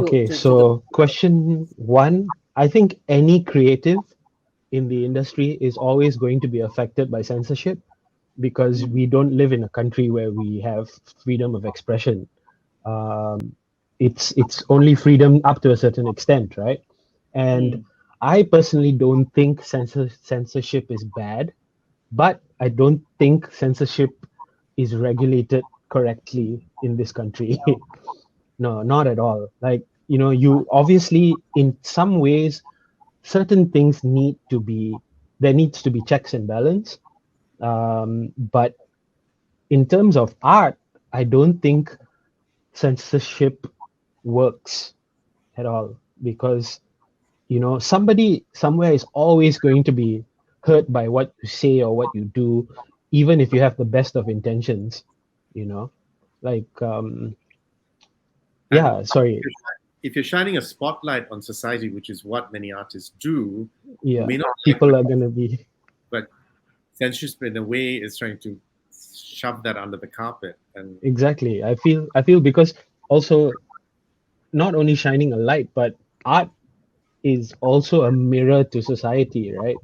Okay, so question one, I think any creative in the industry is always going to be affected by censorship because we don't live in a country where we have freedom of expression. It's only freedom up to a certain extent, right? And I personally don't think censorship is bad, but I don't think censorship is regulated correctly in this country. No, not at all. Like, you obviously, in some ways, certain things there needs to be checks and balance. But in terms of art, I don't think censorship works at all because, somebody somewhere is always going to be hurt by what you say or what you do, even if you have the best of intentions, you know, like, And yeah, sorry. if you're shining a spotlight on society, which is what many artists do, you Yeah, may not like people what, are going to be. but censorship in a way is trying to shove that under the carpet. And Exactly. I feel because also not only shining a light, but art is also a mirror to society, right?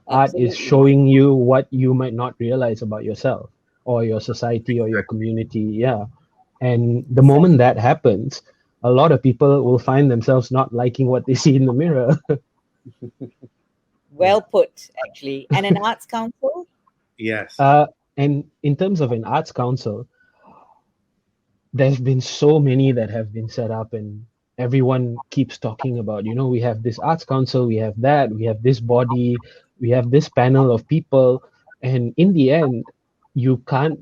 Art is Absolutely. showing you what you might not realize about yourself or your society or your community. Yeah. And the moment that happens, a lot of people will find themselves not liking what they see in the mirror. Well put, actually. And an arts council? yes, And in terms of an arts council, there's been so many that have been set up, and everyone keeps talking about, we have this arts council, we have that, we have this body, we have this panel of people, and in the end, you can't.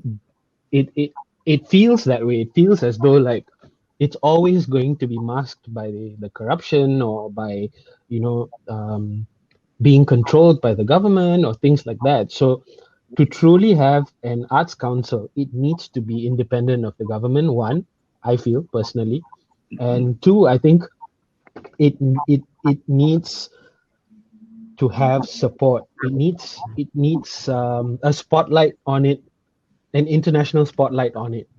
It feels that way. It feels as though like it's always going to be masked by the corruption or by being controlled by the government or things like that. So to truly have an arts council, it needs to be independent of the government. One, I feel personally, and two, I think it needs to have support. It needs a spotlight on it, an international spotlight on it.